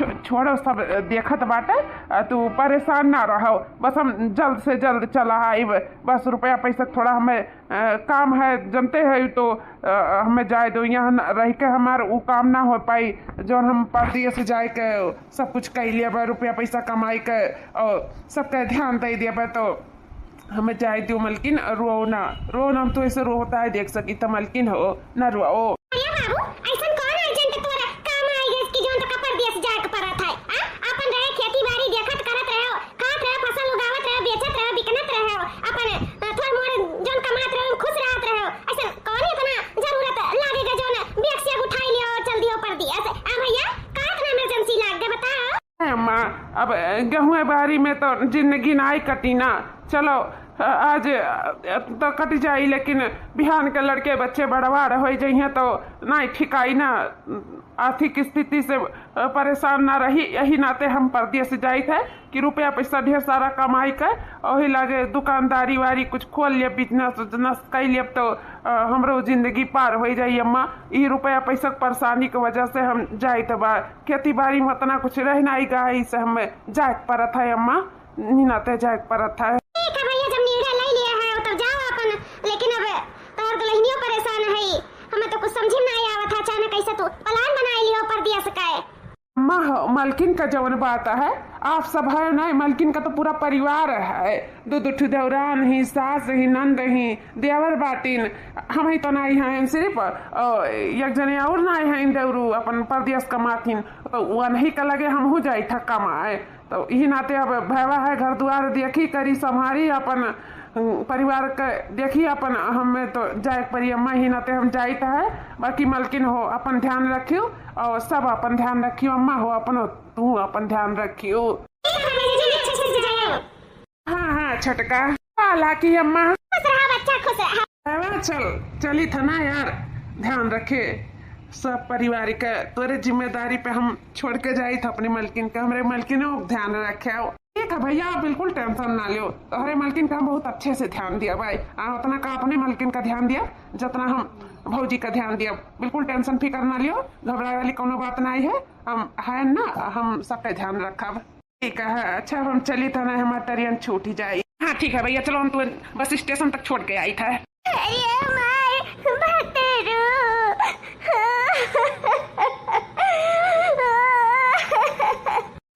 छोड़ो, सब देखत बाटे। तू परेशान ना रहो, बस हम जल्द से जल्द चला आई। बस रुपया पैसा थोड़ा हमें काम है, जानते हैं तो हमें जाए दो। यहाँ रह के हमार वो काम ना हो पाई जो हम परदेश से जाए के सब कुछ कर लिया, रुपया पैसा कमाई के और सबका ध्यान दे दिया। तो हमें जाए दो मलकिन, रो ना हम तो ऐसे रो होता है देख सकी तो मलकिन हो ना रो। अब गेहूं बारी में तो जिंदगी नाई कटी ना, चलो आज तो कट जाई, लेकिन बिहान के लड़के बच्चे बड़वाड़ हो जाइए तो नहीं ठिकाई ना। आर्थिक स्थिति से परेशान ना रही, यही नाते हम परदेश जाए थे कि रुपया पैसा ढेर सारा कमाई कर वही लगे दुकानदारी वारी कुछ खोल लिया, बिजनेस कर लिया तो हमरो जिंदगी पार हो जाई। अम्मा ये रुपया पैसा परेशानी की वजह से हम जाए तो बा खेती बाड़ी में उतना कुछ रहना ही गई से हमें जाए पड़त है। अम्मा नाते जाए पड़त है। लेकिन अब तोहर दुल्हनियो परेशान है, हमें तो कुछ समझ में नहीं आवत है। अचानक कैसे तू प्लान बनाई लियो परदेश का? माँ मलकिन का जवन बात है, आप सब है ना, मलकिन का तो पूरा परिवार है। दो देवरान ही, सास ही, नंद ही, देवर बाटिन, हम ही तो नहीं हैं सिर्फ एक जने और नहीं है इन देवरू अपन परदेश कमाथिन, तो वह नहीं का लगे हम हो जाए ठक्का माए। तो यही नाते अब भैवा है, घर द्वार देखी करी संभारी अपन परिवार के देखी अपन हमें तो जाए परी। अम्मा ही नाते हम जाइत है, बाकी मलकिन हो अपन ध्यान रखियो और सब अपन ध्यान रखियो। अम्मा हो अपन तू अपन ध्यान रखियो। हाँ छटका वाला की अम्मा चली था ना यार, ध्यान रखे सब परिवार के। तोरे जिम्मेदारी पे हम छोड़ के जाई था अपने मलकिन का, हमारे मलकिन ध्यान रखे। ठीक है भैया, बिल्कुल टेंशन ना लियो, हमारे मलकिन का हम बहुत अच्छे से ध्यान दिया भाई। उतना का अपने मलकिन का ध्यान दिया जितना हम भौजी का ध्यान दिया। बिल्कुल टेंशन फिकर ना लियो, घबराए वाली कोनो बात नहीं है। हम है ना, हम सबका ध्यान रखा। ठीक है अच्छा, हम चली था ना, हमारा ट्रेन छूट ही जाए। हाँ ठीक है भैया, चलो हम तो बस स्टेशन तक छोड़ के आई था।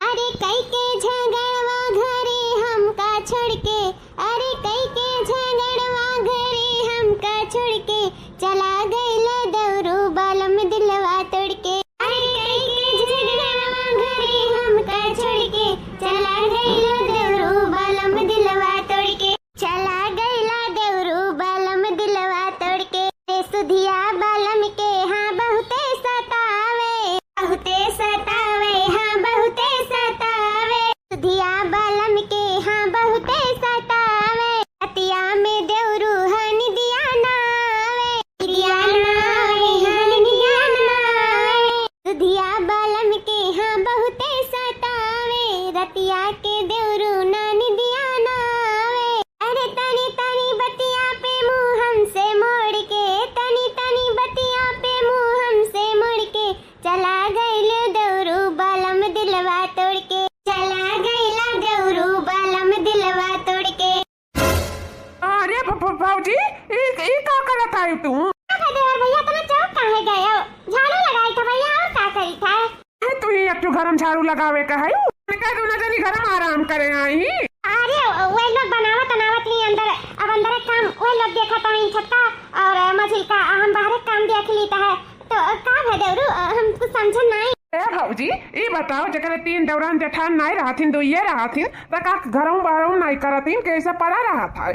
अरे कई के झगड़वा घरे हमका छोड़ के, अरे कई के झगड़वा घरे हमका छोड़ के, चला गइला दौरू बालम दिलवा तोड़ के। अरे कई के झगड़वा घरे हमका छोड़ के, चला गइला दौरू बालम दिलवा तोड़ के, चला गइला दौरू बालम दिलवा तोड़ के। सुधिया बालम के हाँ बहुते सतावे, बहुते सतावे, हाँ बहुते सतावे। सुधिया बालम के हाँ बहुते सतावे, अतिया में देवरू हन दिया नावे, दिया नावे, हन दिया नावे। सुधिया बालम के हाँ बहुते सतावे, रतिया के देवरू नान दिया नावे। अरे तनी तनी बतिया पे मुँह हमसे मोड़ के, तनी तनी बतिया पे मुँह हमसे मोड़ के, चला गइले दौरू बालम दिलवा तोड़ के, चला गइला दौरू बालम दिलवा तोड़ के। अरे भाऊजी ये का करत है तू? भैया तना चौक काहे गए हो? झाड़ू लगाई था भैया, और का करी था? तू ही एक घर में झाड़ू लगावे का है? तू ना जानी घर में आराम करे आई? अरे वे लोग बनावत नहीं अंदर, अब अंदर काम वे लोग देखा था इन छत्ता और मछली का, हम बाहर काम देख लेता है। तो का है देवरू, हम कुछ समझ नहीं। भाऊजी ये बताओ, जकर तीन दौरान जेठान नहीं रहथिन, दो ये रहथिन, तो का घरों बाहरों नहीं करथिन, कैसे पड़ा रहा था?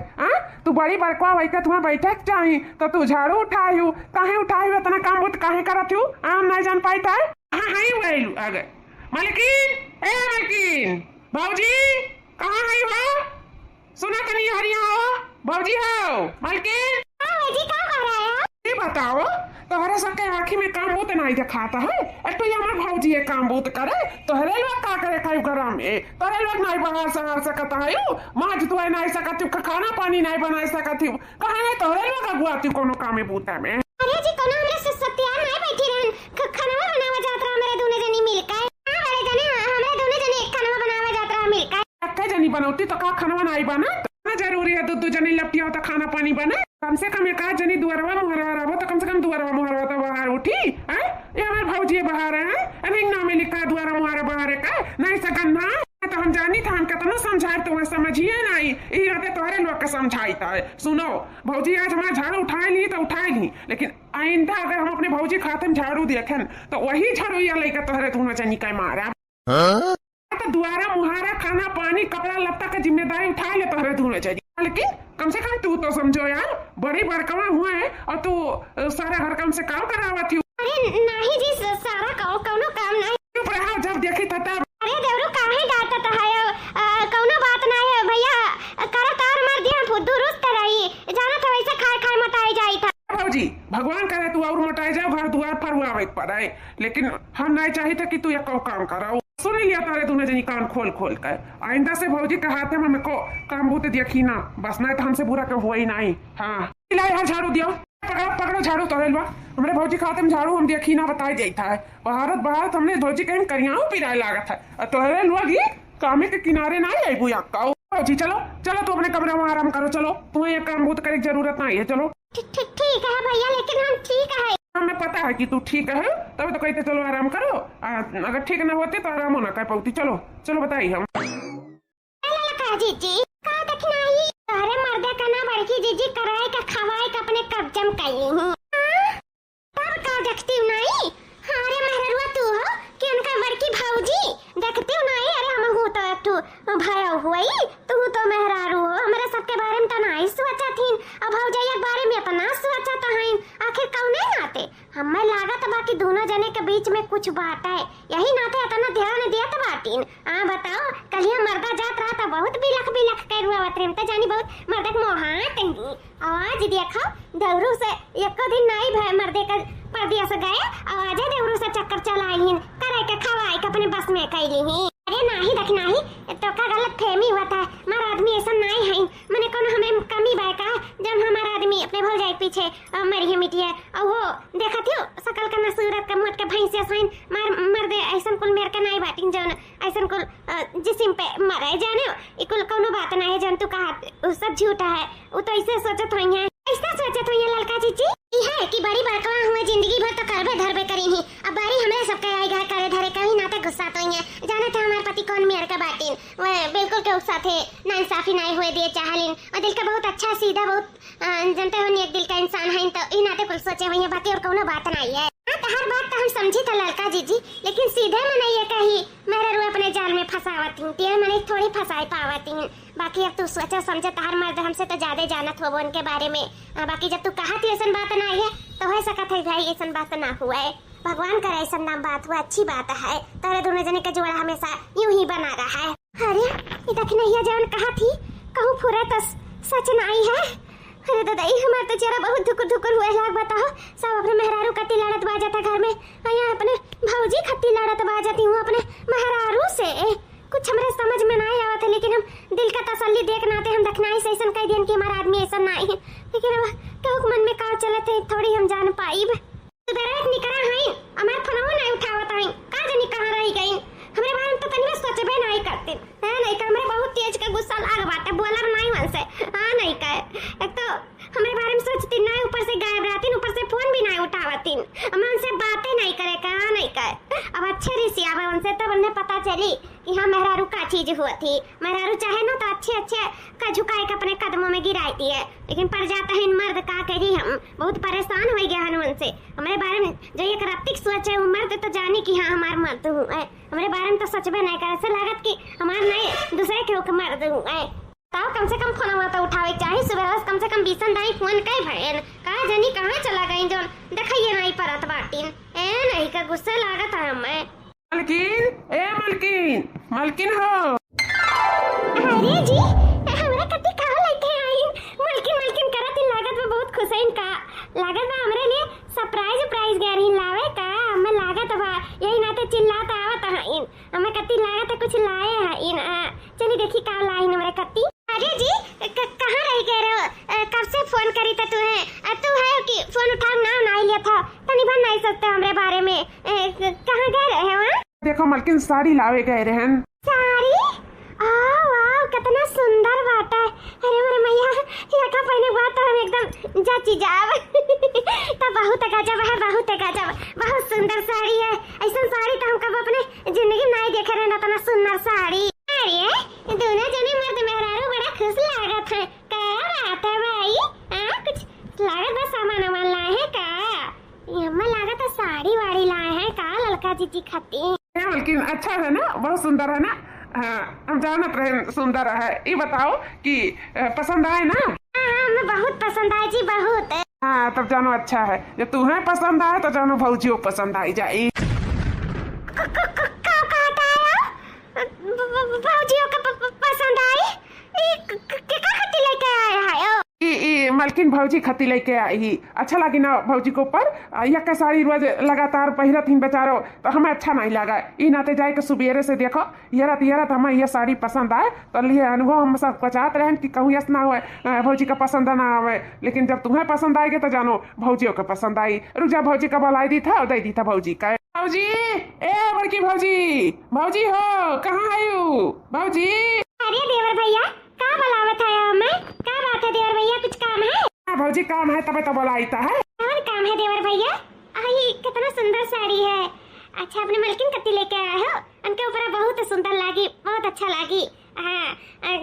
तू बड़ी बड़का वैके तुम्हें बैठे चाही तो तू झाड़ू उठायू, काहे उठायू इतना काम बुत काहे करत हूँ? आम नहीं जान पाई था। हाँ वही आ गए मलकिन, ए मलकिन, भाऊजी कहाँ है हो? सुना कनी हरिया हो भाऊजी हो मलकिन? जी का कर रहा है? ये बताओ तोहरे सबके आँखी में काम बूत नहीं दिखाता है? तो हमारे भाऊजी ये काम बूत करे तो हरे लोग का करे खाई घर में? तोरे लोग नहीं बाहर सहार सकता है, माज धोए नहीं सकती, खाना पानी नहीं बना सकती, कहाँ नहीं तोरे लोग अगुआती कोनो काम बूता में? अरे जी कोनो हमरे सत्यान नहीं बैठी रहन, खाना बनावा जात रहा मेरे दोनों जनी मिलकर। हां बड़े जने नहीं बनौती तो का खाना बनाई बना तो जरूरी है दो जनी लपटिया हो तो खाना पानी बने कम से कम एक आध जनी दुआरवा मुहरवा रहो तो कम से कम दुआरवा मुहरवा तो बाहर उठी है ये हमारे भौजी बाहर है अरे ना में लिखा दुआरा मुहरा बाहर का नहीं सकन ना तो हम जानी था हम कितना समझाए तो समझिए नहीं ये रहते तोहरे लोग का समझाई था सुनो भौजी आज हमारा झाड़ू उठाए ली तो उठाए ली लेकिन आइंदा अगर हम अपने भौजी खाते में झाड़ू देखें तो वही झाड़ू या लेकर तोहरे तुम जनी का मारा तो दुआरा मुहारा खाना पानी कपड़ा लत्ता का जिम्मेदारी उठा ले तोहरे तुम जनी लेकिन कम से कम तू तो समझो यार बड़ी बड़कवा हुआ है और तू सारा घर काम से काम करावा थी अरे नहीं जी सारा कौनो काम नहीं चुप रहा जब देखी था तब अरे देवरू काहे डांटत है कौनो बात नहीं है भैया करा तार मार दिया दुरुस्त रही जाना था वैसे खाए मटाई जाई था भौजी भगवान करे तू और मोटाई जाओ घर दुआर पर हुआ पड़े लेकिन हम नहीं चाहते कि तू एक काम कराओ सुन लिया तारे तूने जनी कान खोल कर आइंदा से भौजी के हाथ में हमको काम होते देखी ना बस नहीं तो हमसे बुरा क्यों हुआ ही नहीं हाँ यार झाड़ू दियो पकड़ो झाड़ू तो हमारे भौजी खाते में झाड़ू हम देखी ना बताई जाता है भारत हमने भौजी कहीं करियाओ पिराए लागत है तोहरे लोग ही कामे के किनारे ना आई बुआ भौजी चलो तू अपने कमरे में आराम करो चलो तुम्हें ये काम बहुत करे की जरूरत नहीं है चलो ठीक है भैया लेकिन हम ठीक है हमें पता है कि तू ठीक है तभी तो कहते चलो आराम करो अगर ठीक न होते तो आराम होना कर पाती चलो बताइए हम जीजी का देखनाई अरे मर्दे का ना बड़की जीजी कराए का खवाए का अपने कब्जम कई हूं तब का देखती नहीं अरे मेहरुआ तू हो कि उनका बड़की भौजी देखती नहीं अरे हम हो तो तू भया हुई तू तो मेहरारू हो हमारे सबके बारे में तो नहीं सोचा थी अब भौजी के बारे में इतना सोचा तो है आखिर कौने नाते हमें लागत बाकी दोनों जने के बीच में कुछ बात है यही नाते इतना ध्यान दिया तो बाटीन बताओ कल मर्दा जात रहा था बहुत बिलख कर हुआ वतरेम तो जानी बहुत मर्दक मोहात ही आवाज देखो दौरू से एक दिन नहीं भय मर्दे का परदिया से गए आवाज दौरू से चक्कर चलाई करे के खवाई के अपने बस में कैली ही अरे नहीं देख नहीं तो का गलत फहमी हुआ था हमारा आदमी ऐसा नहीं है मैंने कौन हमें कमी बाय का जब हमारा आदमी अपने भौजाई पीछे मरी मिटी है और वो देखा थी सकल का न सूरत का मोट के भैंसे साइन मर दे ऐसा कुल मेर का नहीं बाटिन जन ऐसा कुल जिस्म पे मरे जाने इकुल कोनो बात नहीं है जन तू कहा सब झूठा है वो तो ऐसे सोचत होई है ऐसा सोचत होई है ललका जीजी है कि बड़ी बड़कवा हुए जिंदगी भर तो करबे धरबे करी ही अब बारी हमें सब के आई गए करे धरे कहीं ना तो गुस्सा तो ही है जाने थे हमारे पति कौन मेर का बाटिन वो बिल्कुल के साथ ना इंसाफी नहीं हुए दिए चाहलिन और दिल का बहुत अच्छा सीधा बहुत जनते हो एक दिल का इंसान है तो इन नाते कुल सोचे हुई है बाकी और कोनो बात नहीं है तो हर बात तो हम समझी था लड़का जीजी लेकिन सीधे मन ये कही मेरे रू अपने जाल में फंसावती हूँ तेरे मन थोड़ी फंसाई पावती हूँ बाकी अब तू सोचा समझे तो हर मर्द हमसे तो ज्यादा जानत हो उनके बारे में बाकी जब तू कहा थी ऐसा बात नहीं है तो हो सका था भाई ऐसा बात ना हुआ है भगवान करे ऐसा नाम बात हुआ अच्छी बात है तेरे दोनों जने का जोड़ा हमेशा यूं ही बना रहा है अरे ये देखने ही जान कहा थी कहूँ पूरा तो सच नहीं है अरे दादाई हमारे तो चेहरा बहुत धुकुर हुआ है बताओ सब अपने मेहरारू कत्ती लड़त बाजा था घर में यहाँ अपने भौजी खत्ती लड़त बाजाती हूँ अपने मेहरारू से कुछ हमारे समझ में नहीं आवा था लेकिन हम दिल का तसल्ली देख नाते हम दखनाई से ऐसा कह दियन कि हमारा आदमी ऐसा नहीं है लेकिन अब कहूँ मन में का चले थे थोड़ी हम जान पाई सुधरत निकरा है हमारे फोनवा नहीं उठावत है का जानी कहाँ रही गई हमारे बारे में तो तनिया सोचबे नहीं करते है नहीं का हमरे बहुत तेज का गुस्सा लाग बाटे बोलर नहीं मन से हां नहीं का एक तो हमारे बारे में सोचती नहीं ऊपर से गायब रहती ऊपर से फोन भी नहीं उठावती हम उनसे बातें नहीं करे का नहीं का अब अच्छे ऋषि आवे उनसे तब उन्हें पता चली कि हाँ मेहरारू का चीज हुआ थी मेहरारू चाहे ना तो अच्छे का झुकाए के अपने कदमों में गिराती है लेकिन पड़ जाता है इन मर्द का करी हम बहुत परेशान हो गया हनुमान से हमारे बारे में जो एक रत्तिक सोच है वो मर्द तो जाने की हाँ हमारे मर्द हूँ हमारे बारे में तो सच में नहीं कर ऐसा लागत कि हमारे नहीं दूसरे के होकर मर्द हूँ ताऊ कम से कम फोन हुआ तो उठावे चाहिए सुबह कम से कम 20 दाई फोन कई भयन कहा जानी कहाँ चला गई जो देखिए नहीं परत बाटीन नहीं का गुस्सा लागत है हमें मलकिन हो अरे जी हमरा कति कहा लेके आई मलकिन करत लागत में बहुत खुश है इनका लागत में हमरे लिए सरप्राइज गैरही लावे का हमें लागत बा यही नाते चिल्लाता आवत है इन हमें कति लागत कुछ लाए है इन चलिए देखी का लाई हमरे कति अरे जी कहाँ रह गए रहो कब से फोन करी था तुम्हें तू है कि फोन उठा नाम नहीं लिया था तो निभा नहीं सकते हमरे बारे में कहाँ गए रहे वहाँ देखो मलकिन साड़ी लावे गए रहन साड़ी वाह कितना सुंदर बाटा है। अरे मेरे मैया ये का पहने बात तो हम एकदम जाची जाब तो बहुत गजब है, बहुत गजब, बहुत सुंदर साड़ी है। ऐसा साड़ी तो हम कब अपने जिंदगी में नहीं देखे रहे ना, इतना सुंदर साड़ी। अरे दोनों जने मर्द मेहरारू बड़ा खुश लागत है। क्या बात है भाई? कुछ लागत बस सामान वामान लाए हैं का? यम्मा लागत है साड़ी वाड़ी लाए हैं का ललका जीजी खाती? लेकिन अच्छा है ना, बहुत सुंदर है ना। हम जानत रहे सुंदर है। ये बताओ कि पसंद आए ना? हमें बहुत पसंद आए जी, बहुत। हाँ तब जानो अच्छा है। जब तुम्हें पसंद आए तो जानो भौजियों पसंद आई जाए। भौजियों का पसंद आई? क्या खत्ती लेके आए हैं? मलकिन भौजी खती लेके आई। अच्छा लगी ना भौजी को ऊपर या का साड़ी रोज लगातार पहिरत हिन बेचारो, तो हमें अच्छा नहीं लगा। ई नाते जाए के सुबेरे से देखो यरत हमें ये साड़ी पसंद आए तो लिए अनुभव हम सब पचात रहे कि कहूँ यस ना हुए भौजी का पसंद ना आवे। लेकिन जब तुम्हें पसंद आएगी तो जानो भौजियों को पसंद आई। रुक जा, भौजी का बुलाई दी था और दे दी था भौजी का। भौजी ए बड़की भौजी, भौजी हो कहाँ आयु भौजी? अरे देवर भैया का बुलावत है हमें? क्या बात है देवर भैया, कुछ काम है? भौजी काम है तबे तो बुलाई था है। और काम है देवर भैया? ये कितना सुंदर साड़ी है। अच्छा अपने मलकिन कत्ती लेके आए हो? उनके ऊपर बहुत सुंदर लगी, बहुत अच्छा लगी। हाँ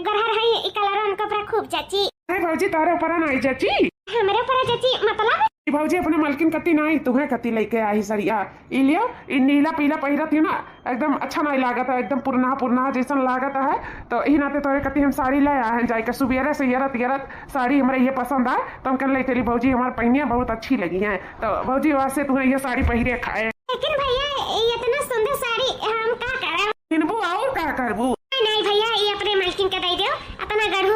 गरहर है ये कलर उनके ऊपर खूब जची। है भौजी तारे ऊपर नहीं जची? हमारे ऊपर जची मतलब? भौजी अपने मलकिन कत्ती नहीं तुम्हें कत्ती लेके आई सरिया। ई लियो ई नीला पीला पहिरत ही ना, एकदम अच्छा नहीं लागत है, एकदम पुरना जैसा लागत है। तो ई नाते तोरे कत्ती हम साड़ी ले आए हैं जाके सुबेरे से यरत साड़ी हमारे ये पसंद आए तो हम कल ले तेरी भौजी हमारे पहनिया बहुत अच्छी लगी है। तो भौजी वास्ते तुम्हें ये साड़ी पहिरे खाए। लेकिन भैया ये इतना सुंदर साड़ी हम का करें? किनबू और का करबू? नहीं भैया ये अपने मलकिन के दे दो। अपना गढ़ू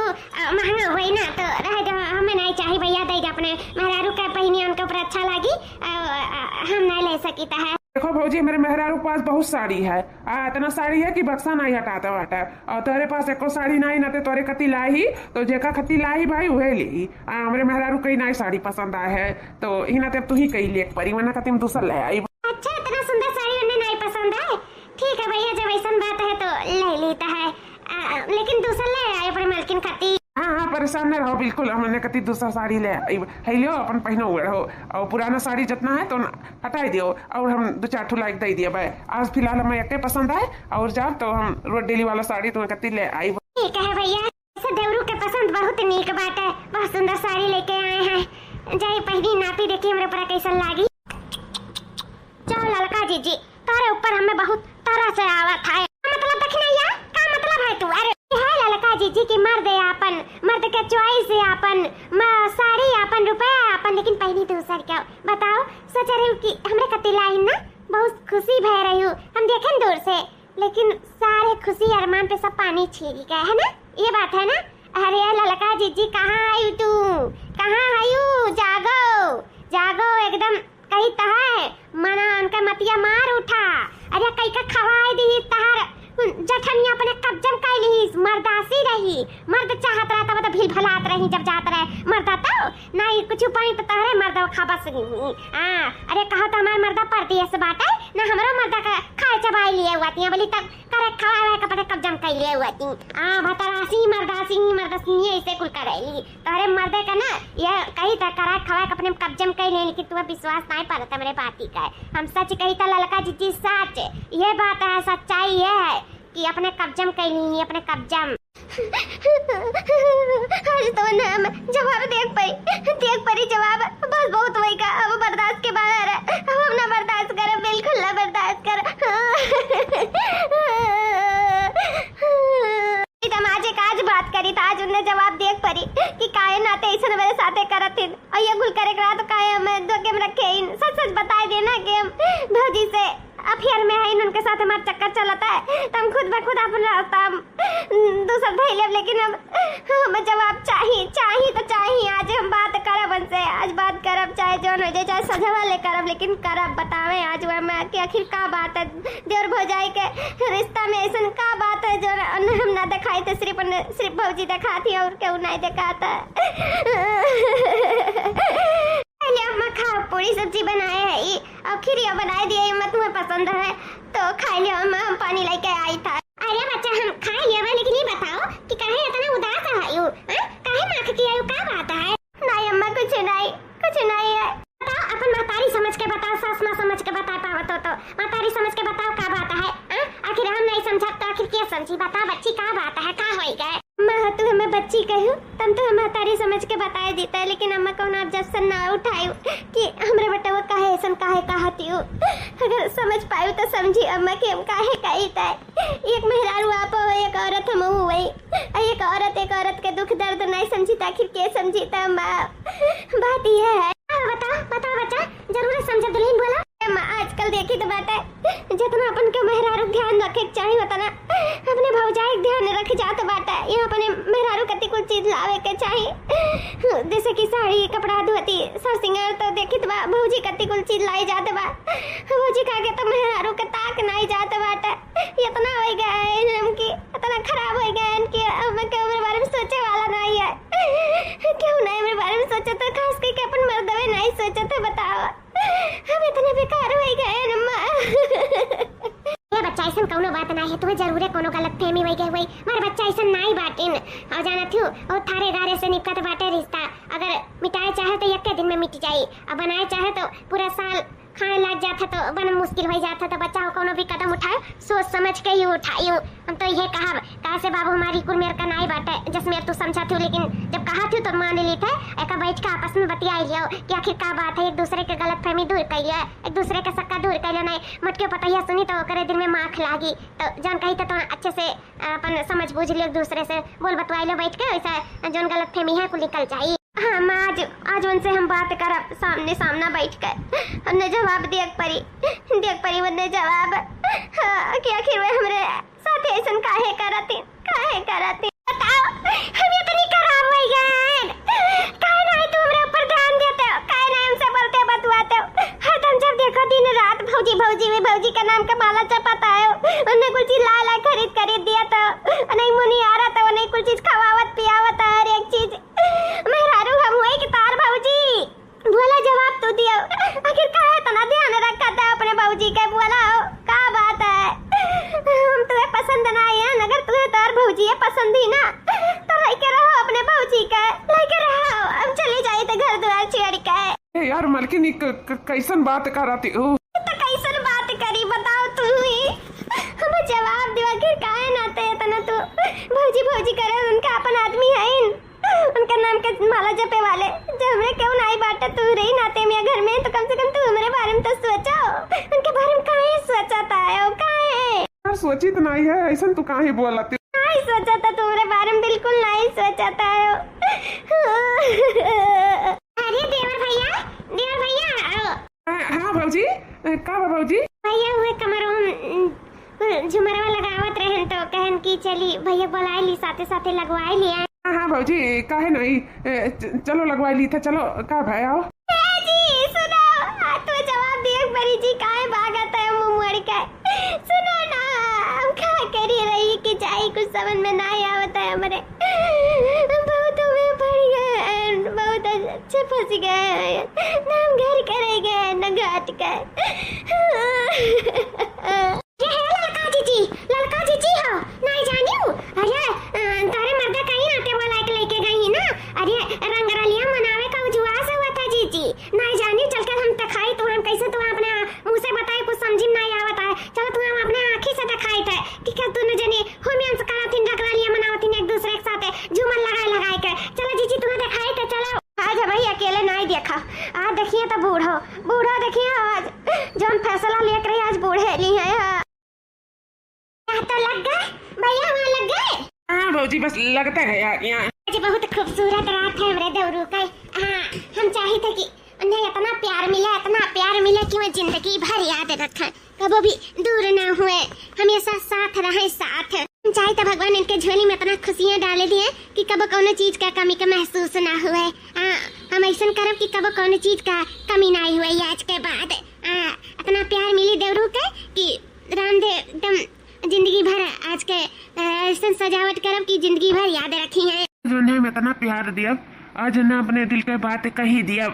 महंगा हुई ना तो रह दो, हमें नहीं चाहिए भैया, दे दो अपने मेहरारू का पहनी उनके ऊपर अच्छा लगी, हम नहीं ले सकीता है। देखो भौजी मेरे मेहरारू के पास बहुत साड़ी है। इतना साड़ी है कि बक्सा नहीं हटाता वाटा। और तेरे पास एको साड़ी नहीं ना ते तोरे कती लाई तो जेका खती लाई भाई वह ली। मेरे मेहरारू कई नई साड़ी पसंद आए है तो ही ना तब तू ही कही ले परी वरना कती में दूसर ले आई। अच्छा इतना सुंदर साड़ी उन्हें नहीं पसंद है? ठीक है भैया जब ऐसा बात है तो ले लेता है, लेकिन दूसरा ले आए अपने मलकिन खाती। हाँ परेशान न रहो बिल्कुल, हमने कती दूसरा साड़ी ले आई है लियो अपन पहनो हुए रहो। और पुराना साड़ी जितना है तो हटाई दियो और हम 2-4 ठू लाइक दे दिया भाई। आज फिलहाल हमें एक पसंद आए और जब तो हम रोड डेली वाला साड़ी तुम्हें कती ले आई। ठीक है भैया, देवरू के पसंद बहुत नीक बात है, बहुत सुंदर साड़ी लेके आए हैं। जाइए पहनी नापी देखिए मेरे ऊपर कैसा लागी। चलो ललका जीजी तारे ऊपर हमें बहुत तरह से आवत है। मतलब देखना यार क्या मतलब है तू? अरे है ललका जीजी की मर्द है अपन, मर्द के चॉइस है अपन, साड़ी अपन रुपया अपन, लेकिन पहनी दूसर क्या बताओ? सोच रही हूँ कि हमरे कती लाई ना, बहुत खुशी भय रही हूँ हम देखें दूर से, लेकिन सारे खुशी अरमान पे सब पानी छीन गए है ना, ये बात है ना? अरे ललका जीजी कहाँ आई तू? कहाँ आयु? जागो जागो एकदम कहीं तहार मना उनका मतिया मार उठा। अरे कहीं का खवाई दी तहार जठनिया अपने कब्जम कैली, मर्दासी रही, मर्द चाहत रहा तब तो भील भलात रही जब जात रहे मर्दा तो नहीं कुछ पाई तो तहरे मर्दा खाबस अरे कहो तो हमार मर्दा पड़ती है बात है ना, हमारा मर्दा का खाए चबाई लिए हुआ थी बोली तब करे खवाए कपड़े कब्जम कै लिए हुआ थी। भतरासी मर्दासी ऐसे कुल करेली तहरे मर्दे का ना ये कही तो करा खवाए अपने कब्जम कै ले, लेकिन तुम्हें विश्वास नहीं पड़ता मेरे बाती का। हम सच कही तो ललका जीजी सच, ये बात है, सच्चाई ये है कि अपने कब्जम कैली, अपने कब्जम। आज तो ना जवाब देख परी जवाब बस बहुत वही का, अब बर्दाश्त के बाहर है, अब हम ना बर्दाश्त कर, बिल्कुल ना बर्दाश्त कर। आज आज बात करी तो आज उन्हें जवाब देख परी कि काहे नाते ऐसा मेरे साथे करत थे और ये गुल करे करा तो काहे हमें धोखे में रखे। सच सच बताए देना कि हम भौजी से अफेयर में है, उनके साथ हमारा चक्कर चलता है तो हम खुद ब खुद अपना रास्ता दूसरा धैले, लेकिन अब हमें जवाब चाहिए तो चाहिए। आज हम बात करब उनसे, आज बात करब चाहे जौन हो जाए, चाहे सजवा ले करब, लेकिन करब बतावे आज वह कि आखिर का बात है देवर भौजाई के रिश्ता में ऐसा का बात है जो हम ना दिखाई थे, सिर्फ भौजी दिखाती और क्यों नहीं दिखाता। अम्मा खाओ पूरी सब्जी बनाए है और खीरिया बनाए दिए, मत तुम्हें पसंद है तो खा लियो अम्मा, हम पानी लेके आई था। अरे बच्चा हम खा लिया, लेकिन ये बताओ कि के समझी बता बच्ची का बात है का होई गए माँ तू हमें बच्ची कहू तुम तो हम तारी समझ के बताए देता है लेकिन अम्मा कौन आप जब से ना उठायू कि हमरे बेटा वो काहे ऐसा काहे कहती हूँ अगर समझ पायू तो समझी अम्मा के हम काहे कहता है एक मेहरारू आप हो एक औरत हम हुई एक औरत के दुख दर्द नहीं समझी आखिर के समझी था अम्मा बात यह है बता बच्चा जरूर समझ दुल्हन बोला आजकल देखी तो बात है जितना अपन के मेहरारू ध्यान रखे चाहिए होता ना अपने भौजाई ध्यान रखे जाते बात है यहाँ अपने मेहरारू कति कुछ चीज लावे के चाहिए जैसे कि साड़ी कपड़ा धोती सर सिंगार तो देखी तो भौजी कति कुछ चीज लाई जाते बा भौजी का के तो मेहरारू के ताक नहीं जाते बात है इतना हो गया है हमकी इतना खराब हो गया है कि अब के मेरे बारे में सोचे वाला नहीं है क्यों नहीं मेरे बारे में सोचे तो खास करके अपन मर्दवे नहीं सोचे थे बताओ हम इतने बेकार हो गए अम्मा ये बच्चा ऐसा कोनो बात नहीं है तुम्हें जरूर है कोनो गलत फहमी हो गई मारे बच्चा ऐसा नहीं बाटिन और जाना थी और थारे गारे से निपकत बाटे रिश्ता अगर मिटाए चाहे तो एक दिन में मिट जाए और बनाए चाहे तो पूरा साल खाने लग जाता तो बड़ा मुश्किल हो जाता तो बच्चा को कोनो भी कदम उठाए सोच समझ के ही उठाइयो हम तो ये कहा से बाबू हमारी कुल मेरे का नहीं बाटे जिसमें तू समझा थी लेकिन जब कहा थी तो मान ली थे एक बैठ के आपस में बतिया लियो कि आखिर का बात है एक दूसरे के गलत फहमी दूर कर लिया एक दूसरे के सक्का दूर कर लिया नहीं मटके पतैया सुनी तो करे दिन में माख लागी तो जन कही तो अच्छे से अपन समझ बूझ लियो एक दूसरे से बोल बतवाई लो बैठ के वैसा जो गलत फहमी है कुल निकल जाए हाँ आज उनसे हम बात कर सामना बैठ कर हमने जवाब देख परी उन्हें जवाब कि आखिर वे हमारे साथ ऐसा काहे करती बताओ हम इतनी खराब हो गए काहे नहीं तुम मेरे ऊपर ध्यान देते हो काहे नहीं हमसे बोलते बतवाते हो हर तुम जब देखो दिन रात भौजी का नाम का माला चपाता है उन्हें कुछ चीज ला खरीद दिया तो नहीं मुनी आ रहा था नहीं कुछ चीज खवावत पियावत हर एक चीज मेहरारू हम हुए कि तार भौजी बोला जवाब तो दिया आखिर काहे इतना ध्यान रखा था अपने भौजी का बोला का बात है हम तुम्हें पसंद ना है अगर तुम्हें तार भौजी है पसंद ही ना तो लेके रहो अपने भौजी का लेके रहो हम चले जाए तो घर द्वार छेड़ के यार मलकिनी कैसन बात कराती हो तो कैसन बात करी बताओ तुम ही हमें जवाब दिवा आखिर काहे नाते इतना तू भौजी करे उनका अपन आदमी है उनका नाम का माला जपे वाले जब हमने क्यों नहीं बांटा तू रही नाते में घर में तो कम से कम तू हमारे बारे में तो सोचो उनके बारे में काहे सोचता है वो काहे यार सोची तो नहीं है ऐसा तू काहे बोलती नहीं सोचा था तुम्हारे बारे में बिल्कुल नहीं सोचता है अरे देवर भैया हाँ भौजी का भौजी भैया हुए कमरों झुमरवा लगावत रहन तो कहन की चली भैया बुलाए ली साथे साथे लगवाए लिया हाँ भौजी काहे नहीं चलो लगवा ली थे चलो का भाई आओ जी सुनो तू जवाब दिए परी जी काहे भागत है मुंह का सुनो ना हम क्या करी रही कि जाई कुछ समझ में नहीं आवत है हमारे बहुत में पड़ गए बहुत अच्छे फंस गए ना हम घर करे गए न घाट के लड़का जीजी हो नहीं जानियो अरे तारे मर्दा कहीं नाते वाला एक लेके गई ना अरे रंगरलिया मनावे का उजवास हुआ था जीजी नहीं जानी चल के हम तखाई तो हम कैसे तुम अपने मुंह से बताए कुछ समझ में नहीं आवता है चलो तुम हम अपने आंखी से दिखाई थे कि क्या तूने जने होमियन से करा थी रंगरलिया मनावती एक दूसरे के साथ झूमर लगाए के चलो जीजी तुम्हें दिखाई थे चलो आज भाई अकेले नहीं देखा आज देखिए तो बूढ़ा देखिए आज जो फैसला लेकर आज बूढ़े ली है तो लग गए भैया वहाँ लग गए हाँ भौजी बस लगता है यार यहाँ आज बहुत खूबसूरत रात है मेरे देवरू का हाँ हम चाहे थे कि उन्हें इतना प्यार मिला कि वो जिंदगी भर याद रखे कभी भी दूर ना हुए हमेशा साथ रहे साथ हम चाहे तो भगवान इनके झोली में इतना खुशियाँ डाले दिए कि कब कोनो चीज का कमी का महसूस ना हुए हम ऐसा करब कि कब कोनो चीज का कमी ना हुए आज के बाद इतना प्यार मिली देवरू के कि रामदेव एकदम जिंदगी भर आज के ऐसा सजावट करब की जिंदगी भर याद रखी है जिन्हें इतना प्यार दिया आज न अपने दिल के बात कही दिया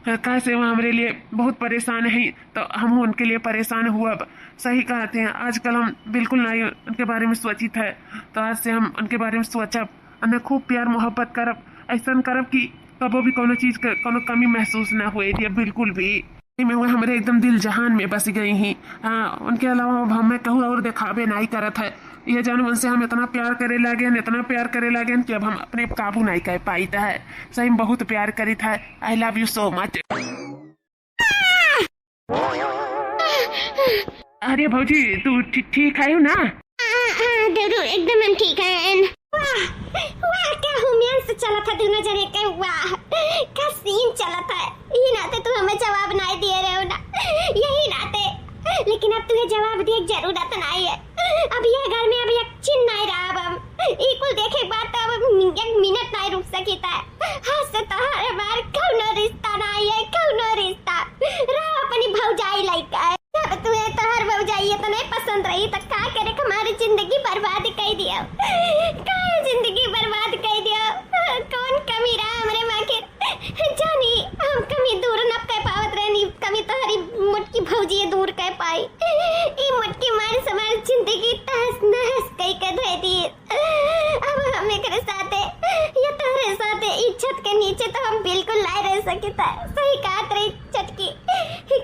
कैसे वो हमारे लिए बहुत परेशान है तो हम उनके लिए परेशान हुआ सही कहते हैं आजकल हम बिल्कुल नहीं उनके बारे में सोचित है तो आज से हम उनके बारे में सोचब उन्हें खूब प्यार मोहब्बत करब ऐसा करब कि कबो भी कोनो चीज के कोनो कमी महसूस ना हुए दिया बिल्कुल भी में वो हमारे एकदम दिल जहान में बस गई ही हाँ उनके अलावा हमें कहूँ और दिखावे नहीं करत है ये जानवर से हम इतना प्यार करे लागे कि अब हम अपने काबू नहीं कर पाई था। सही में बहुत प्यार करी था। I love you so much. अरे भौजी तू ठीक है ना? देवरू एकदम हम ठीक है। वाह वाह क्या हुमियन से चला था दोनों जने के। वाह क्या सीन चला था। ये नाते तू हमें जवाब नहीं दिए रहे हो ना, यही नाते। लेकिन अब तुझे जवाब दिए जरूरत नहीं है। अब ये घर में अब एक चिन्ह नहीं रहा। अब हम इकुल देखे बात अब एक मिनट नहीं रुक सकी था। हाँ से तोहरे बार कौनो रिश्ता नहीं है, कौनो रिश्ता रहा अपनी भौजाई लाइक है। अब तुम्हें तोहर भौजाई तो नहीं पसंद रही तो का करे हमारी जिंदगी बर्बाद कर दिया। का जिंदगी बर्बाद कर दिया। कौन कमी रहा हमरे माँ जानी। हम कमी दूर न कर पावत रहनी, कमी तोहरी मुटकी भौजी दूर कर पाई। ई मुटकी मार हमारी जिंदगी तहस नहस कई कर दे दी। अब हम एकरे साथे या तोहरे साथे ई छत के नीचे तो हम बिल्कुल नहीं रह सके था। सही बात रही चटकी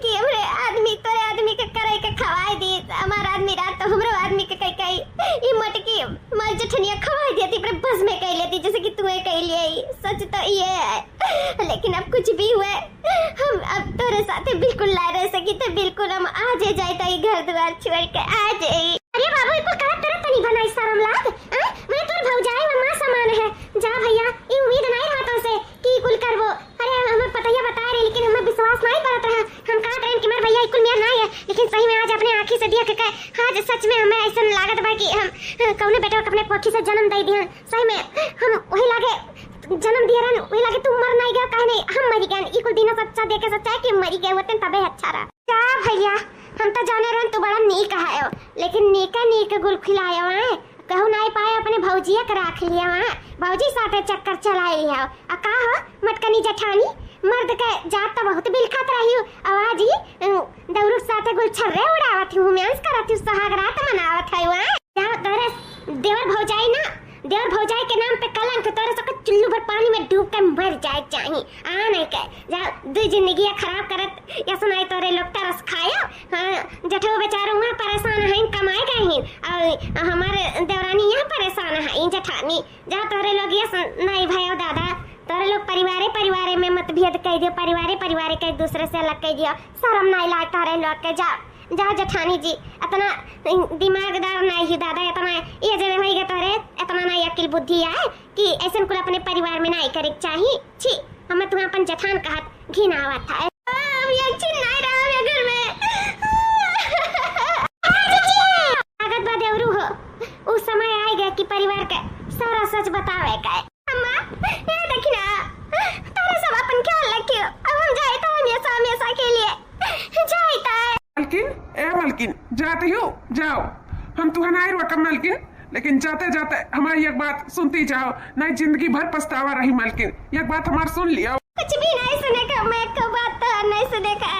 कि हमरे आदमी तोरे आदमी के करे के खवाई दी। हमार आदमी रात तो हमरो आदमी के कई कई ई मटकी मार जठनिया खवाई देती पर बस में कह लेती जैसे कि तू कह लिए। सच तो ये है। लेकिन अब कुछ भी हुए हम अब तोरे साथे बिल्कुल ला रह सकी थे। बिल्कुल हम आज जाए तो घर द्वार छोड़ के आ जाए। अरे बाबू इको का तेरा तनी बनाई शर्म लाग। मैं तोर भौजाई व मां समान है। जा भैया ई उम्मीद नहीं रहा तो से कि कुल करबो। अरे हमें पता ही बता रहे लेकिन हमें विश्वास नहीं पड़त रहा। हम का करें कि मेरे भैया इकुल मेरा नहीं है। लेकिन सही में आज अपने आंखी से देख के आज सच में हमें ऐसा लागत बा कि हम कौने बेटा अपने पोखी से जन्म दे दिया। सही में हम वही लागे जन्म दिया रहन वही लागे तू मर नहीं गया काहे नहीं हम मर गए। इकुल दिन सच्चा देखे सच्चा है कि मर गए होते तबे अच्छा रहा। जा भैया हम तो जाने रहन तू बड़ा नीक है लेकिन नीक गुल खिलाया है। कहू नहीं पाए अपने भौजिया के रख लिया वहाँ। भौजी साथे चक्कर चला लिया। आ का हो मटकनी जठानी मर्द के जात तो बहुत बिलखत रही हो। आवाज ही दौरू साथे गुल छर्रे उड़ावत हूँ मैं करत हूँ सुहाग रात मनावत है वहाँ। जा तोरे देवर भौजाई ना देवर भौजाई के नाम पे कलंक तोरे सब चुल्लू भर पानी में डूब के मर जाए चाहिए। आ नहीं के जा दो जिंदगी खराब करत या सुनाई तोरे लोग तरस खाया। हाँ जठो बेचारो वहाँ परेशान है कमाए गए हैं और हमारे देवरानी यहाँ परेशान है जठानी। जा तोरे लोग ये नहीं भयो दादा तोरे लोग परिवारे में मतभेद कह दियो। परिवारे के दूसरे से अलग कह दियो। शर्म नहीं लाग तोरे लोग के। जा जठानी जी इतना दिमागदार नहीं ही दादा। इतना ये जने होइगे तोरे इतना नहीं अकिल बुद्धि है कि ऐसे कुल अपने परिवार में नहीं करे चाहिए। छी हमें तुम्हें अपन जठान कहत घिन आवत है। अब ये चिन नहीं रहा है घर में। लागत बा देवरू हो उस समय आए गए कि परिवार के सारा सच बतावे का। अम्मा ये देखी ना तारे सब अपन ख्याल रखियो। अब हम जाए तो हमेशा के लिए जाए तो मलकिन जाते हो जाओ। हम तुम्हें नहीं रोका मलकिन लेकिन जाते जाते हमारी एक बात सुनती जाओ नहीं जिंदगी भर पछतावा रही। मलकिन एक बात हमारी सुन लिया। कुछ भी नहीं सुने का मैं को बात तो नहीं सुने का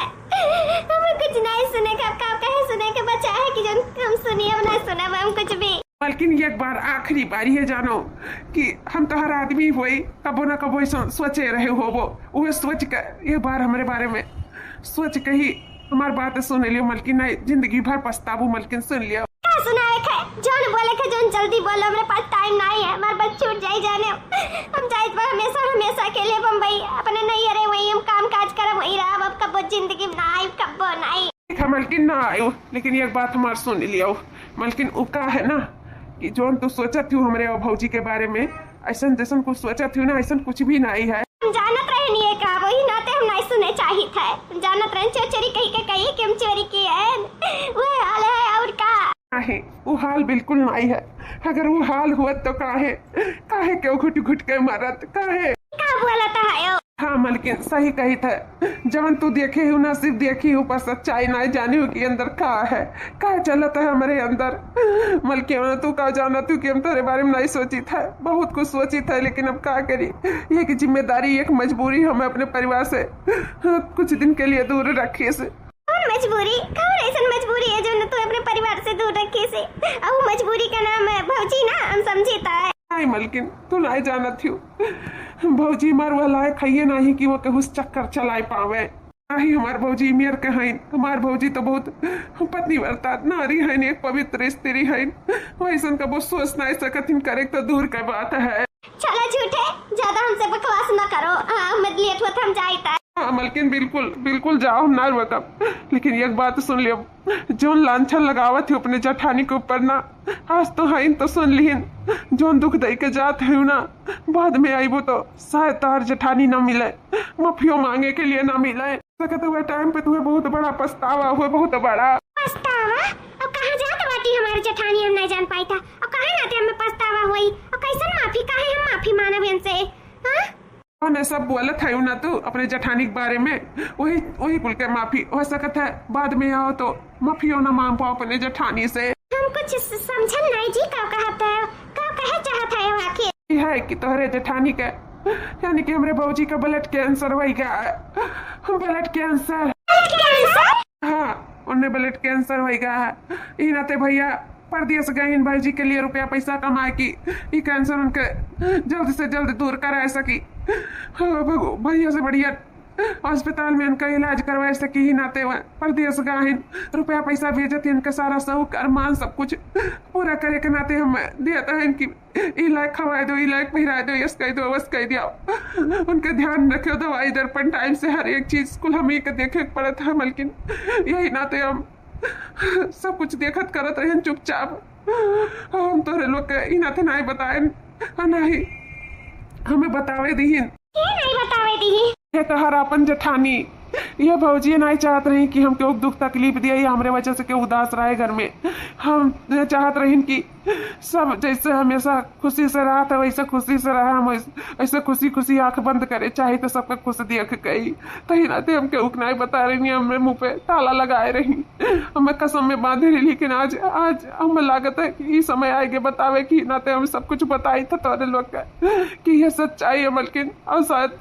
हमें कुछ नहीं सुने का कहे सुने के बचा है कि जो हम सुनिए हम नहीं सुना हम कुछ भी। मलकिन एक बार आखिरी बारी है जानो कि हम तोहर आदमी हुई कबो न कबो सोचे रहे हो वो सोच के एक बार हमारे बारे में सोच के ही हमारी बात सुन लियो। मलकिन नहीं जिंदगी भर पछताबू। मलकिन सुन लियो सुनाए खे जोन बोले खे जोन जल्दी बोलो मेरे पास टाइम नहीं है। हमारे बच्चे उठ जाए जाने हम जाए हमेशा के लिए बम्बई अपने नहीं अरे वही हम काम काज कर वही रहा। अब कब जिंदगी नहीं कब नहीं। मलकिन ना आयो लेकिन एक बात हमार सुन लियो। मलकिन उका है ना कि जोन तू सोचा थी हमारे भौजी के बारे में ऐसा जैसन कुछ सोचा थी ना ऐसा कुछ भी नहीं है। हम जानत रहे नहीं का वही नाते हम नहीं सुने चाहिए था। जानत रहे चोरी कही कि हम चोरी की है वो हाल है और का है वो हाल बिल्कुल नहीं है। अगर वो हाल हुआ तो काहे क्यों घुट के मारत काहे का बोला था। हाँ मलकिन सही कही था। जवन तू देखे हो ना सिर्फ देखी हो पर सच्चाई नहीं जानी हो कि अंदर का चलता है हमारे अंदर। मलकिन तू का जाना तू कि हम तेरे बारे में नहीं सोची था बहुत कुछ सोची था लेकिन अब क्या करी। एक जिम्मेदारी एक मजबूरी हमें अपने परिवार से कुछ दिन के लिए दूर रखी से। मजबूरी कौन ऐसा मजबूरी है जो तू अपने परिवार से दूर रखी से। अब मजबूरी का नाम है भौजी ना हम समझीता है। नहीं मलकिन तू नहीं जाना थी भौजी मार वह लायक है नहीं कि वो कहूँ चक्कर चलाए पावे। ही हमार भौजी मेर के हैं। हमार भौजी तो बहुत पतिव्रता नारी है, एक पवित्र स्त्री है। वैसन का वो सोच नहीं सकथिन करे तो दूर का बात है। चलो झूठे, ज्यादा हमसे बकवास न करो। हमें लेट होता हम जाइता। हाँ मलकिन बिल्कुल बिल्कुल जाओ, हम ना रुकब। लेकिन एक बात सुन लियो, जोन लांछन लगावत है अपने जठानी के ऊपर ना, आज तो है तो सुन लिहन, जोन दुख दई के जात है ना, बाद में आईबो तो शायद तार जठानी ना मिले, माफियो मांगे के लिए ना मिले। सकते हुए टाइम पे तुम्हें बहुत बड़ा पछतावा हुआ, बहुत बड़ा पछतावा। अब कहाँ जात बाटी हमारे जठानी, हम नहीं जान पाई था। अब कहाँ नाते हमें पछतावा हुई, और कैसन माफी काहे हम माफी मानब इनसे? हाँ ने सब बोलत है ना तू अपने जठानी के बारे में, वही वही कुल के माफी हो सकत है। बाद में आओ तो माफियो ना मांग पाओ अपने जठानी से। हम कुछ समझन नहीं जी, का कहता है, का कहे चाहता है आखिर? है कि तोहरे जठानी के यानी कि हमरे भौजी का ब्लड कैंसर हो गया। ब्लड कैंसर, हाँ उन्हें ब्लड कैंसर हो गया है। ई नाते भैया परदेश गए इन भाई जी के लिए रुपया पैसा कमाए की ये कैंसर उनके जल्द से जल्द दूर कराए सकी। भैया से बढ़िया अस्पताल में उनका इलाज करवाए सकी ही नाते हुए परदेश गए रुपया पैसा भेजते इनका सारा शौक अरमान सब कुछ पूरा करे के नाते हम देते हैं इनकी इलाज खवाए दो, इलाज पहिराए दो, यस कह दो, बस कह दिया। उनके ध्यान रखो, दवाई दर्पण टाइम से हर एक चीज कुल हम ही के देखे पड़ता है। मलकिन यही नाते हम सब कुछ देखत करत रहे चुपचाप। हम तोरे लोग के ई नाते नहीं बताए, नहीं हमें बतावे दीहिन। नहीं बतावे दीहिन? ये तो हर अपन जठानी ये भौजी नहीं चाहत रही कि हम क्यों दुख तकलीफ दिए या हमारे वजह से क्यों उदास रहे घर में। हम चाहत रही कि सब जैसे हमेशा खुशी से रहा था वैसे खुशी से रहा, हम ऐसे खुशी खुशी आंख बंद करे, चाहे तो सबका खुश देख गई। कहीं नाते हम क्यों नहीं बता रही, हमें मुंह पे ताला लगाए रही, हमें कसम में बांधे रही। लेकिन आज हमें लागत है कि ये समय आएगा बतावे कि नाते हम सब कुछ बताई था तोरे लोग का कि ये सच्चाई है। मलकिन और शायद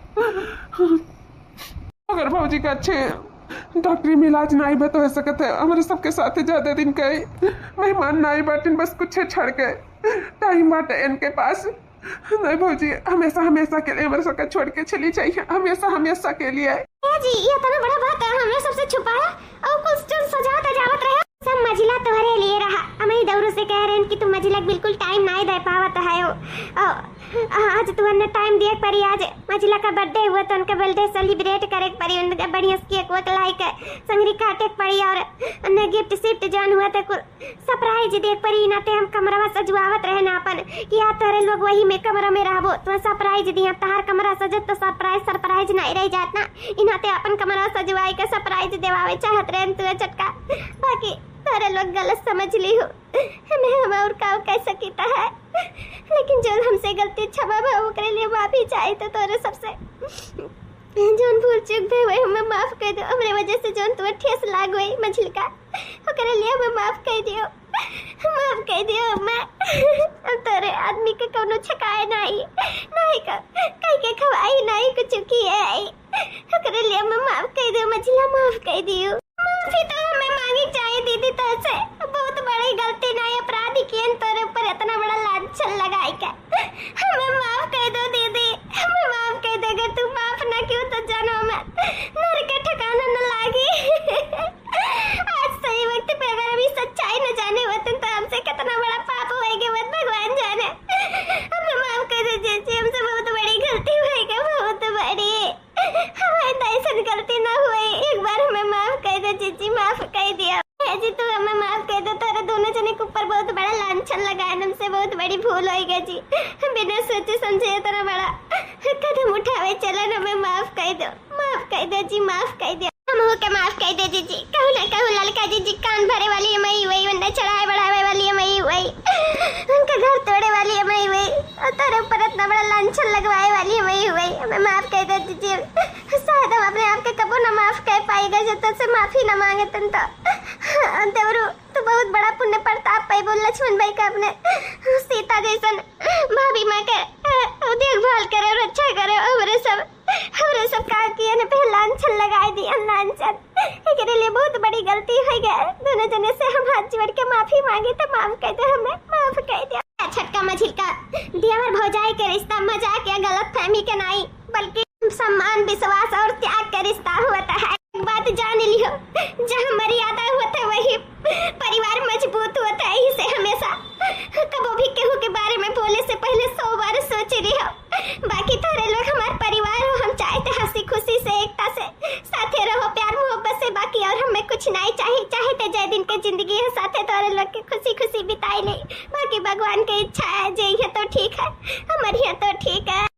अगर भौजी का अच्छे डॉक्टरी में इलाज नहीं भी तो हो सकता है हमारे सबके साथ ज्यादा दिन के मेहमान नहीं बाटिन, बस कुछ छड़ के टाइम बाटे इनके पास। नहीं भौजी हमेशा हमेशा के लिए हमारे सबका छोड़ के चली चाहिए, हमेशा हमेशा के लिए। जी ये तो बड़ा बात है, हमने सबसे छुपाया और कुछ सजावट सजावत रहे। सब मजिला तुम्हारे लिए रहा। हमें दौरों से कह रहे हैं कि तुम मजिला बिल्कुल टाइम नहीं दे पावत है। आज तुमने टाइम दिया परी, आज मजिला का बर्थडे हुआ तो उनका बर्थडे सेलिब्रेट करे पड़ी, उनका बढ़िया केक वक लाई के संगरी काटे पड़ी और उन्हें गिफ्ट शिफ्ट जौन हुआ तो सरप्राइज देख पड़ी। नाते हम कमरा सजवावत रहे ना अपन कि यार तोरे लोग वही में कमरा में रहबो तो सरप्राइज दिया। तहार कमरा सजत तो सरप्राइज नहीं रह जात ना, इनाते अपन कमरा सजवाई के सरप्राइज देवावे चाहत रहे तू चटका। बाकी तोरे लोग गलत समझ ली हो, हमें और का कह सकीता है। लेकिन जो हमसे गलती क्षमा भाव करे लिए माफी चाहे तो तोरे सबसे जोन भूल चूक भे हुए हमें माफ कर दो। हमरे वजह से जोन तुम्हें ठेस लाग गई मछली का ओकरे लिए हमें माफ कर दियो, माफ कर दियो। मैं अब तोरे आदमी के कोनो छकाए नहीं कहीं के खवाई नहीं कुछ की है, ओकरे लिए हमें माफ कर दियो मछली, माफ कर दियो। माफी तो हमें मांगी चाहिए दीदी, तो से बहुत बड़ी गलती नहीं अपराधी की तोरे ऊपर इतना बड़ा लांछन लगाई का। हमें माफ कर दो दीदी, हमें माफ कर दो। अगर तू माफ ना क्यों तो जानो मैं नर के ठिकाना न लागी। आज सही वक्त पे अगर अभी सच्चाई न जाने होते तो हमसे कितना बड़ा पाप होएगा वो भगवान जाने। हमें माफ कर दो जीजी, हमसे बहुत बड़ी गलती होएगी, बहुत बड़ी। हमारी ऐसी गलती ना हुई, एक बार हमें माफ कर दो जीजी, माफ कर दिया जी। तू हमें माफ कर दो, तेरे दोनों जने के ऊपर बहुत बड़ा लांछन लगाया, हमसे बहुत बड़ी भूल हो गई जी। बिना सोचे समझे इतना बड़ा कदम उठावे चला, हमें माफ कर दो जी, माफ कर दो। हम हो के माफ कर दे जी, कहूँ ना कहूँ ललका जी कान भरे वाली मई वही, वंडा चढ़ाए बढ़ावे वाली मई वही, उनका घर तोड़े वाली मई वही, और तेरे ऊपर इतना बड़ा लांछन लगवाए वाली मई वही। हमें माफ कर दो जी, शायद हम अपने आप के कबो ना माफ कर पाएगा जो तुझसे माफी ना मांगे तुम तो। देवरू तो बहुत बड़ा पुण्य प्रताप पाई बोल लक्ष्मण भाई का अपने सीता जैसन भाभी माँ के देखभाल करे और अच्छा करे। हमरे सब का किया ने पहले लांछन लगाई दिया, लांछन एकरे लिए बहुत बड़ी गलती हो गई। दोनों जने से हम हाथ जोड़ के माफी मांगे तो माफ कर दो, हमें माफ कर दो। छटका मझिलका दिया हमार भौजाई के रिश्ता मजाक या गलत फहमी के नहीं बल्कि सम्मान विश्वास और त्याग का रिश्ता होता है। एक बात जान लियो, जहाँ मर्यादा होता है वही परिवार मजबूत होता है। इसे हमेशा कबो भी केहू के बारे में बोले से पहले 100 बार सोच रही हो। बाकी तारे लोग हमारे परिवार हो, हम चाहते हंसी खुशी से एकता से साथे रहो, प्यार मोहब्बत से। बाकी और हमें कुछ नहीं चाहिए, चाहते जय दिन के जिंदगी है साथे तारे लोग के खुशी खुशी बिताई ले। बाकी भगवान की इच्छा है, जे है तो ठीक है, हमारी है तो ठीक है।